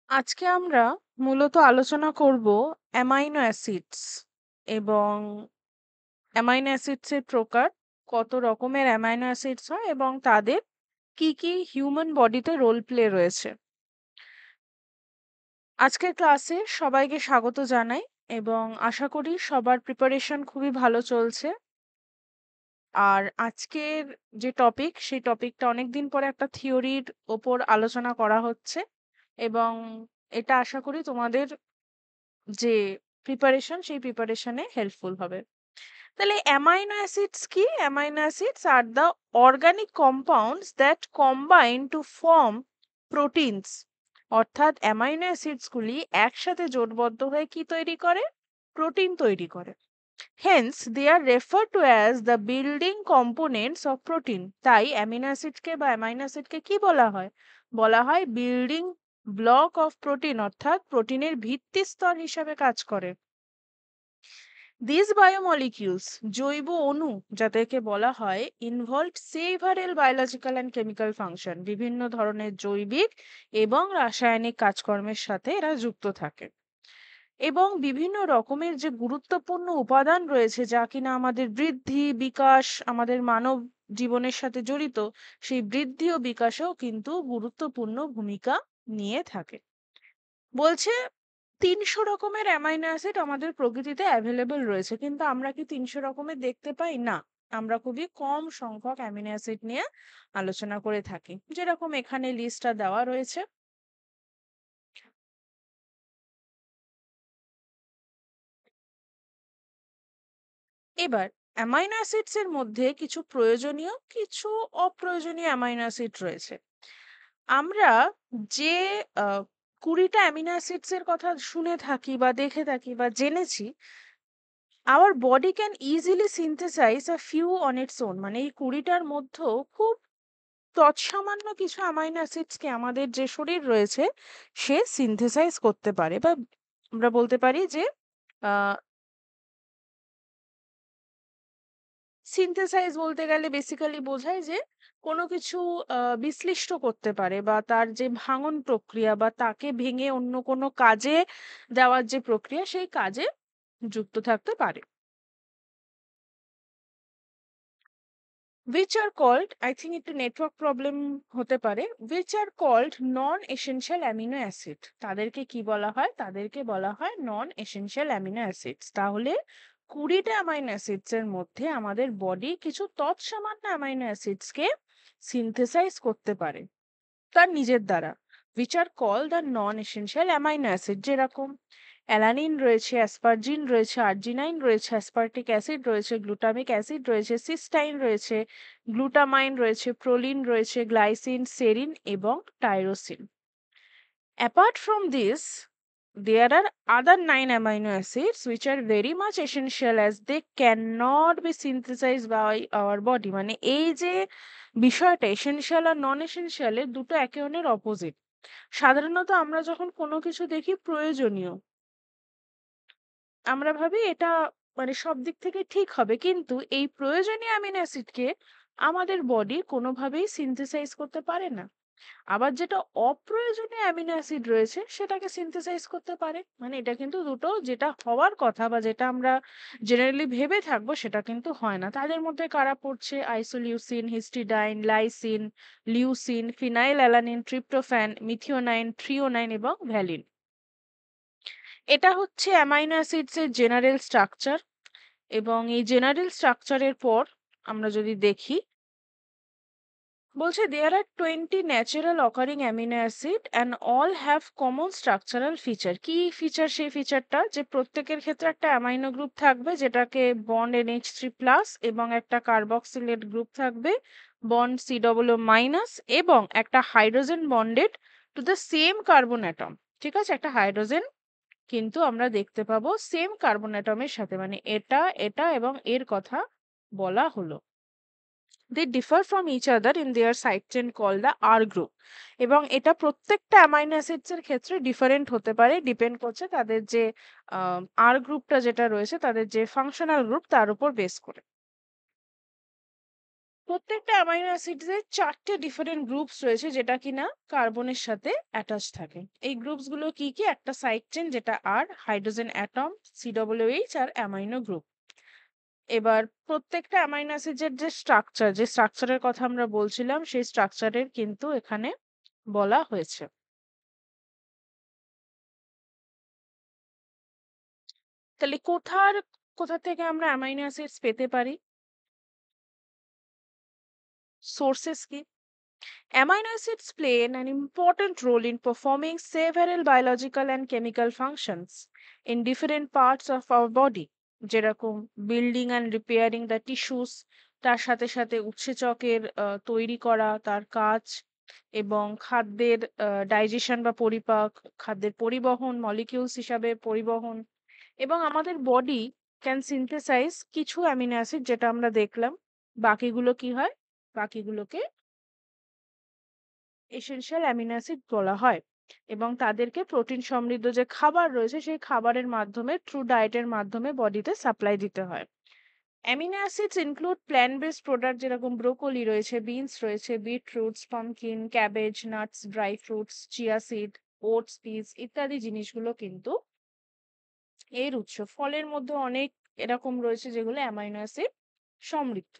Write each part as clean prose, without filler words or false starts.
আজকে আমরা মূলত আলোচনা করব অ্যামাইনো অ্যাসিডস এবং অ্যামাইনো অ্যাসিডস এর প্রকার, কত রকমের অ্যামাইনো অ্যাসিডস হয় এবং তাদের কি কি হিউম্যান বডিতে রোল প্লে রয়েছে। আজকের ক্লাসে সবাইকে স্বাগত জানাই এবং আশা করি সবার প্রিপারেশন খুবই ভালো চলছে। আর আজকের যে টপিক, সেই টপিকটা অনেকদিন পরে একটা থিওরির ওপর আলোচনা করা হচ্ছে এবং এটা আশা করি তোমাদের যে প্রিপারেশন, সেই প্রিপারেশনে হেল্পফুল হবে। তাহলে অ্যামাইনো অ্যাসিডস কি? Amino acids are the organic compounds that combine to form proteins. অর্থাৎ অ্যামাইনো অ্যাসিডস গুলি একসাথে জোটবদ্ধ হয়ে কি তৈরি করে? প্রোটিন তৈরি করে। Hence they are refer to as the building components of protein. তাই অ্যামিনো অ্যাসিডকে বা অ্যামাইনো অ্যাসিডকে কি বলা হয়? বলা হয় বিল্ডিং ব্লক অফ প্রোটিন, অর্থাৎ প্রোটিনের ভিত্তি স্তর হিসাবে কাজ করে। দিস বায়োমলিকিউলস, জৈব অণু যাদেরকে বলা হয়, involved several biological and chemical function. বিভিন্ন ধরনের জৈবিক এবং রাসায়নিক কাজকর্মের সাথে এরা যুক্ত থাকে এবং বিভিন্ন রকমের যে গুরুত্বপূর্ণ উপাদান রয়েছে যা কিনা আমাদের বৃদ্ধি বিকাশ, আমাদের মানব জীবনের সাথে জড়িত, সেই বৃদ্ধি ও বিকাশেও কিন্তু গুরুত্বপূর্ণ ভূমিকা নিয়ে থাকে। বলছে ৩০০ রকমের অ্যামাইনো অ্যাসিড আমাদের প্রকৃতিতে অ্যাভেলেবল রয়েছে, কিন্তু আমরা কি ৩০০ রকমের দেখতে পাই? না, আমরা খুবই কম সংখ্যক অ্যামিনো অ্যাসিড নিয়ে আলোচনা করে থাকি, যেরকম এখানে লিস্টটা দেওয়া রয়েছে। এবার অ্যামাইনো অ্যাসিডস এর মধ্যে কিছু প্রয়োজনীয়, কিছু অপ্রয়োজনীয় অ্যামাইনো অ্যাসিড রয়েছে। আমরা যে ২০টা অ্যামিনো অ্যাসিডস এর কথা শুনে থাকি বা দেখে থাকি বা জেনেছি, our body can easily synthesize a few on its own। মানে এই ২০টার মধ্যেও খুব তৎসামান্য কিছু অ্যামাইনো অ্যাসিডসকে আমাদের যে শরীর রয়েছে সে সিনথেসাইজ করতে পারে, বা আমরা বলতে পারি যে সিনথেসাইজ বলতে গেলে বেসিক্যালি বোঝায় যে কোনো কিছু বিশ্লিষ্ট করতে পারে, বা তার যে ভাঙন প্রক্রিয়া বা তাকে ভেঙে অন্য কোনো কাজে দেওয়ার যে প্রক্রিয়া, সেই কাজে যুক্ত থাকতে পারে। which are called, I think একটু নেটওয়ার্ক প্রবলেম হতে পারে, which are called non essential amino acid। তাদেরকে কি বলা হয়? তাদেরকে বলা হয় নন এসেনশিয়াল অ্যামিনো অ্যাসিডস। তাহলে ২০টা অ্যামাইনো অ্যাসিডস এর মধ্যে আমাদের বডি কিছু তৎসামান্য অ্যামাইনো অ্যাসিডসকে সিনথেসাইজ করতে পারে তার নিজের দ্বারা, which are called the non essential amino acid। যেরকম অ্যালানিন রয়েছে, অ্যাসপারজিন রয়েছে, আর্জিনাইন রয়েছে, অ্যাসপার্টিক অ্যাসিড রয়েছে, গ্লুটামিক অ্যাসিড রয়েছে, সিস্টাইন রয়েছে, গ্লুটামাইন রয়েছে, প্রোলিন রয়েছে, গ্লাইসিন, সেরিন এবং tyrosine. Apart from this, there are other 9 amino acids which are very much essential as they cannot be synthesized by our body। মানে এই যে বিষয়টা, এসেনশিয়াল আর নন এসেনশিয়াল এর দুটো একে অন্যের অপোজিট। সাধারণত আমরা যখন কোনো কিছু দেখি প্রয়োজনীয়, আমরা ভাবি এটা মানে সব দিক থেকে ঠিক হবে, কিন্তু এই প্রয়োজনীয় অ্যামিনো অ্যাসিডকে আমাদের বডি কোনোভাবেই সিনথেসাইজ করতে পারে না। আবার যেটা অপ্রয়োজনীয় অ্যামিনো অ্যাসিড রয়েছে সেটাকে সিনথেসাইজ করতে পারে। মানে এটা কিন্তু দুটো, যেটা হওয়ার কথা বা যেটা আমরা জেনারেলি ভেবে থাকবো সেটা কিন্তু হয় না। তাদের মধ্যে কারা পড়ছে? Isoleucine, histidine, lysine, leucine, phenyl alanine, tryptophan, methionine, threonine এবং ভ্যালিন। এটা হচ্ছে অ্যামাইনো অ্যাসিডস এর জেনারেল স্ট্রাকচার। এবং এই জেনারেল স্ট্রাকচারের পর আমরা যদি দেখি, বলছে there are 20 natural occurring amino acid and all have common structural feature। কি ফিচার? সেই ফিচারটা যে প্রত্যেকের ক্ষেত্রে একটা অ্যামাইনো গ্রুপ থাকবে যেটাকে বন্ড NH3+ এবং একটা কার্বক্সিলেট গ্রুপ থাকবে বন্ড COO- এবং একটা hydrogen bonded to the same carbon atom. ঠিক আছে, একটা হাইড্রোজেন কিন্তু আমরা দেখতে পাবো সেম কার্বন অ্যাটমের সাথে, মানে এটা এটা এবং এর কথা বলা হলো। they differ from each other in their side chain called the R group। এবং এটা প্রত্যেকটা অ্যামাইনো অ্যাসিডস এর ক্ষেত্রে ডিফারেন্ট হতে পারে, ডিপেন্ড করছে তাদের যে আর গ্রুপটা যেটা রয়েছে, তাদের যে ফাংশনাল গ্রুপ, তার উপর বেস করে। প্রত্যেকটা অ্যামাইনো অ্যাসিডসে ৪ টে ডিফারেন্ট গ্রুপস রয়েছে যেটা কিনা কার্বনের সাথে অ্যাটাচ থাকে। এই গ্রুপস গুলো কি কি? একটা সাইড চেন যেটা আর, হাইড্রোজেন অ্যাটম, COOH আর অ্যামাইনো গ্রুপ। এবার প্রত্যেকটা অ্যামাইনো অ্যাসিডের যে স্ট্রাকচারের কথা আমরা বলছিলাম সেই স্ট্রাকচারের কিন্তু এখানে বলা হয়েছে। তাহলে কোথা থেকে আমরা অ্যামাইনো অ্যাসিডস পেতে পারি? সোর্সেস কি? Amino acids play an important role in performing several biological and chemical functions in different parts of our body, যেরকম building and repairing the tissues, তার সাথে সাথে উৎসেচকের তৈরি করা তার কাজ, এবং খাদ্যের ডাইজেশন বা পরিপাক, খাদ্যের পরিবহন, মলিকিউলস হিসাবে পরিবহন, এবং আমাদের বডি ক্যান সিনথেসাইজ কিছু অ্যামিনো অ্যাসিড যেটা আমরা দেখলাম। বাকিগুলো কি হয়? বাকিগুলোকে এসেনশিয়াল অ্যামিনো অ্যাসিড বলা হয়, এবং তাদেরকে প্রোটিন সমৃদ্ধ যে খাবার রয়েছে সেই খাবারের মাধ্যমে থ্রু ডায়েটের মাধ্যমে বডিতে সাপ্লাই দিতে হয়। Amino acids include plant based product যেরকম ব্রোকলি রয়েছে, বিনস রয়েছে, beetroots, pumpkin, cabbage, nuts, dry fruits, chia seed, oats, peas ইত্যাদি জিনিসগুলো কিন্তু এর উৎস। ফলের মধ্যে অনেক এরকম রয়েছে যেগুলো অ্যামাইনো অ্যাসিড সমৃদ্ধ।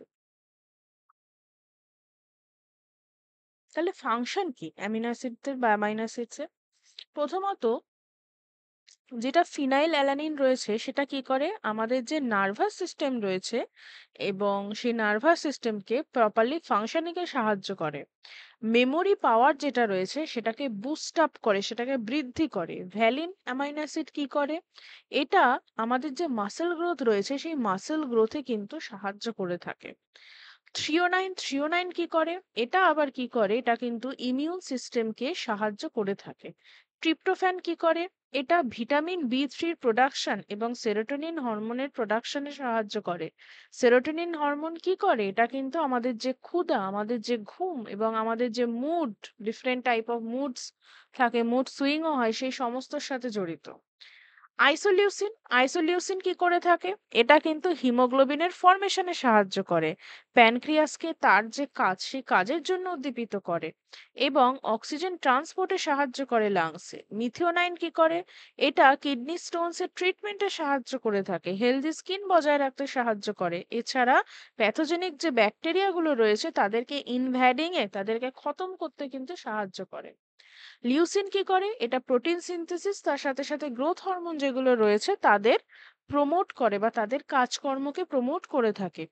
তাহলে ফাংশন কি অ্যামিনো অ্যাসিডের বা অ্যামাইনো অ্যাসিডসের? প্রথমত, যেটা ফিনাইল অ্যালানিন রয়েছে সেটা কি করে? আমাদের যে নার্ভাস সিস্টেম রয়েছে এবং সেই নার্ভাস সিস্টেমকে প্রপারলি ফাংশনিং এ সাহায্য করে। মেমোরি পাওয়ার যেটা রয়েছে সেটাকে বুস্ট আপ করে, সেটাকে বৃদ্ধি করে। ভ্যালিন অ্যামাইনো অ্যাসিড কি করে? এটা আমাদের যে মাসেল গ্রোথ রয়েছে সেই মাসেল গ্রোথে কিন্তু সাহায্য করে থাকে। থ্রিওনাইন কি করে? এটা আবার কি করে? এটা কিন্তু ইমিউন সিস্টেমকে সাহায্য করে থাকে। ট্রিপ্টোফ্যান কি করে? এটা ভিটামিন B3 প্রোডাকশন এবং সেরোটোনিন হরমোনের প্রোডাকশনে সাহায্য করে। সেরোটোনিন হরমোন কি করে? এটা কিন্তু আমাদের যে ক্ষুধা, আমাদের যে ঘুম এবং আমাদের যে mood, different type of moods থাকে, মুড সুইংও হয়, সেই সমস্তর সাথে জড়িত। আইসোলিউসিন কি করে থাকে? এটা কিন্তু হিমোগ্লোবিনের ফর্মেশনে সাহায্য করে, প্যানক্রিয়াসকে তার যে কাজ সেই কাজের জন্য উদ্দীপিত করে, এবং অক্সিজেন ট্রান্সপোর্টে সাহায্য করে লাংসে। মিথিওনাইন কি করে? এটা কিডনি স্টোনস এর ট্রিটমেন্টে সাহায্য করে থাকে, হেলদি স্কিন বজায় রাখতে সাহায্য করে। এছাড়া প্যাথোজেনিক যে ব্যাকটেরিয়াগুলো রয়েছে তাদেরকে ইনভ্যাডিং এ তাদেরকে খতম করতে কিন্তু সাহায্য করে। লিউসিন কি করে? এটা প্রোটিন সিনথেসিস তার সাথে সাথে গ্রোথ হরমোন যেগুলো রয়েছে তাদের প্রমোট করে বা তাদের কাজকর্মকে প্রমোট করে থাকে।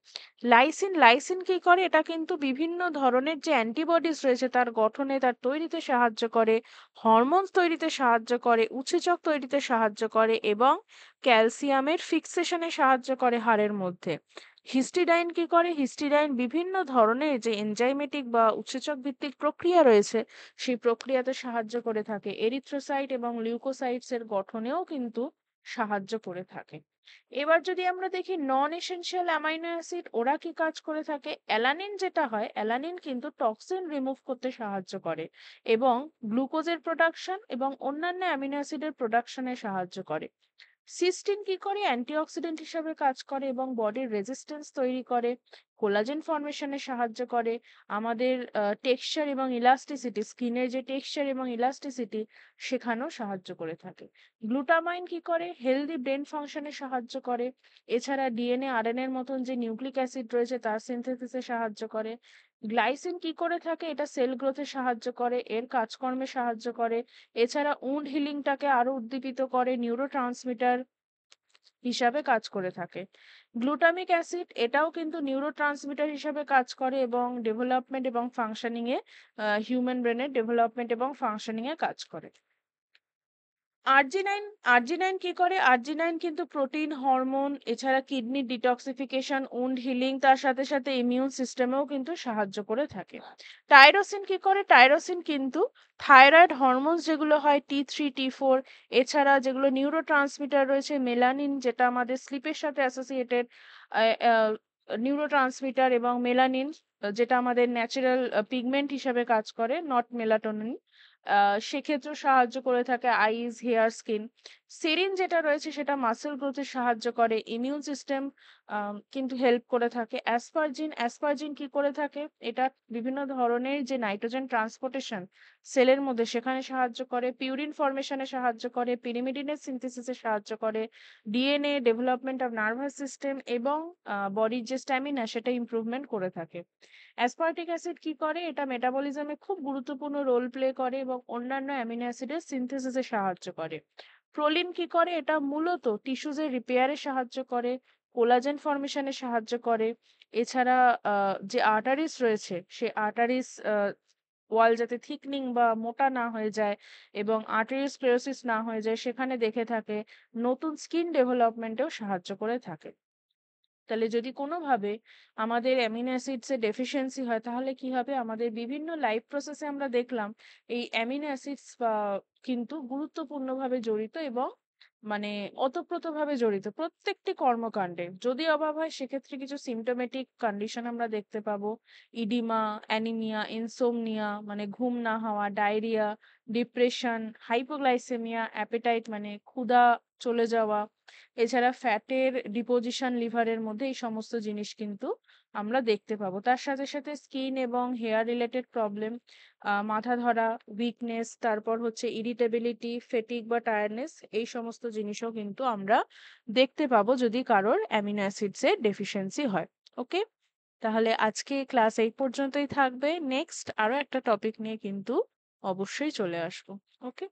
লাইসিন কি করে? এটা কিন্তু বিভিন্ন ধরনের যে অ্যান্টিবডিজ রয়েছে তার গঠনে, তার তৈরিতে সাহায্য করে, হরমোনস তৈরিতে সাহায্য করে, উৎসেচক তৈরিতে সাহায্য করে, এবং ক্যালসিয়ামের ফিক্সেশনে সাহায্য করে হাড়ের মধ্যে। হিস্টিডাইন কি করে? হিস্টিডাইন বিভিন্ন ধরনের যে এনজাইমেটিক বা উৎসেচক ভিত্তিক প্রক্রিয়া রয়েছে সেই প্রক্রিয়াতে সাহায্য করে থাকে। এরিথ্রোসাইট এবং লিউকোসাইটস এর গঠনেও কিন্তু সাহায্য করে থাকে। এবার যদি আমরা দেখি নন এসেনশিয়াল অ্যামাইনো অ্যাসিড ওরা কি কাজ করে থাকে? অ্যালানিন যেটা হয়, অ্যালানিন কিন্তু টক্সিন রিমুভ করতে সাহায্য করে এবং গ্লুকোজের প্রোডাকশন এবং অন্যান্য অ্যামিনো অ্যাসিডের প্রোডাকশনে সাহায্য করে। সিস্টিন কি করে? অ্যান্টিঅক্সিডেন্ট হিসাবে কাজ করে এবং বডির রেজিস্ট্যান্স তৈরি করে, কোলাজেন ফর্মেশনে সাহায্য করে, আমাদের টেক্সচার এবং ইলাস্টিসিটি, স্কিনের যে টেক্সচার এবং ইলাস্টিসিটি সেখানেও সাহায্য করে থাকে। গ্লুটামাইন কি করে? হেলদি ব্রেন ফাংশনে সাহায্য করে। এছাড়া ডিএনএ আরএনএ এর মতন যে নিউক্লিক অ্যাসিড রয়েছে তার সিনথেসিসে সাহায্য করে। গ্লাইসিন কি করে থাকে? এটা সেল গ্রোথে সাহায্য করে, এর কাজকর্মে সাহায্য করে। এছাড়া উন্ড হিলিংটাকে আরো উদ্দীপিত করে, নিউরোট্রান্সমিটার হিসাবে কাজ করে থাকে। গ্লুটামিক অ্যাসিড এটাও কিন্তু নিউরোট্রান্সমিটার হিসাবে কাজ করে এবং ডেভেলপমেন্ট এবং ফাংশনিং এ হিউম্যান ব্রেনের ডেভেলপমেন্ট এবং ফাংশনিং এ কাজ করে। আর্জিনাইন আর্জিনাইন কি করে? আর্জিনাইন কিন্তু প্রোটিন, হরমোন, এছাড়া কিডনি ডিটক্সিফিকেশন, উন্ড হিলিং, তার সাথে সাথে ইমিউন সিস্টেমেও কিন্তু সাহায্য করে থাকে। টাইরোসিন কি করে? টাইরোসিন কিন্তু থাইরয়েড হরমোনস যেগুলো হয় T3 T4, এছাড়া যেগুলো নিউরো ট্রান্সমিটার রয়েছে মেলানিন যেটা আমাদের স্লিপের সাথে অ্যাসোসিয়েটেড নিউরো ট্রান্সমিটার, এবং মেলানিন যেটা আমাদের ন্যাচারাল পিগমেন্ট হিসাবে কাজ করে, নট মেলাটোনিন। সেক্ষেত্রেও সাহায্য করে থাকে আইস, হেয়ার, স্কিন। সেরিন যেটা রয়েছে সেটা মাসল গ্রোথে সাহায্য করে, ইমিউন সিস্টেম কিন্তু হেল্প করে থাকে। অ্যাসপারজিন কি করে থাকে? এটা বিভিন্ন ধরনের যে নাইট্রোজেন ট্রান্সপোর্টেশন সেলের মধ্যে সেখানে সাহায্য করে, পিউরিন ফরমেশনে সাহায্য করে, পিরিমিডিনের সিনথেসিসে সাহায্য করে, DNA development of nervous system এবং বডির যে স্ট্যামিনা সেটা ইমপ্রুভমেন্ট করে থাকে। অ্যাসপার্টিক অ্যাসিড কি করে? এটা মেটাবলিজমে খুব গুরুত্বপূর্ণ রোল প্লে করে এবং অন্যান্য অ্যামিনো অ্যাসিডের সিনথেসিসে সাহায্য করে। প্রোলিন কি করে? এটা মূলত টিস্যুজের রিপেয়ারে সাহায্য করে, কোলাজেন ফর্মেশনে সাহায্য করে। এছাড়া যে আর্টারিস রয়েছে সে আর্টারিস ওয়াল যাতে থিকনিং বা মোটা না হয়ে যায় এবং আর্টেরিওস্ক্লেরোসিস না হয়ে যায় সেখানে দেখে থাকে। নতুন স্কিন ডেভেলপমেন্টেও সাহায্য করে থাকে। তাহলে যদি কোনোভাবে আমাদের অ্যামিনো অ্যাসিডস এর ডেফিসিয়েন্সি হয় তাহলে কি হবে? আমাদের বিভিন্ন লাইফ প্রসেসে আমরা দেখলাম এই অ্যামিনো অ্যাসিডস কিন্তু গুরুত্বপূর্ণভাবে জড়িত এবং মানে ওতপ্রোতভাবে জড়িত প্রত্যেকটি কর্মকাণ্ডে। যদি অভাব হয় সেক্ষেত্রে কিছু সিম্পটোমেটিক কন্ডিশন আমরা দেখতে পাবো। ইডিমা, অ্যানিমিয়া, ইনসোমনিয়া মানে ঘুম না হওয়া, ডায়রিয়া, ডিপ্রেশন, হাইপোগ্লাইসেমিয়া, অ্যাপেটাইট মানে ক্ষুধা চলে যাওয়া। এছাড়া ফ্যাটের ডিপোজিশন লিভারের মধ্যে এই সমস্ত জিনিস কিন্তু আমরা দেখতে পাবো। তার সাথে সাথে স্কিন এবং হেয়ার রিলেটেড প্রবলেম, মাথা ধরা, উইকনেস, তারপর হচ্ছে ইরিটেবিলিটি, ফেটিগ বা টায়ার্ডনেস, এই সমস্ত জিনিসও কিন্তু আমরা দেখতে পাবো যদি কারোর অ্যামিনো অ্যাসিডস এর ডেফিসিয়েন্সি হয়। ওকে, তাহলে আজকে ক্লাস এই পর্যন্তই থাকবে। নেক্সট আরো একটা টপিক নিয়ে কিন্তু অবশ্যই চলে আসবো। ওকে।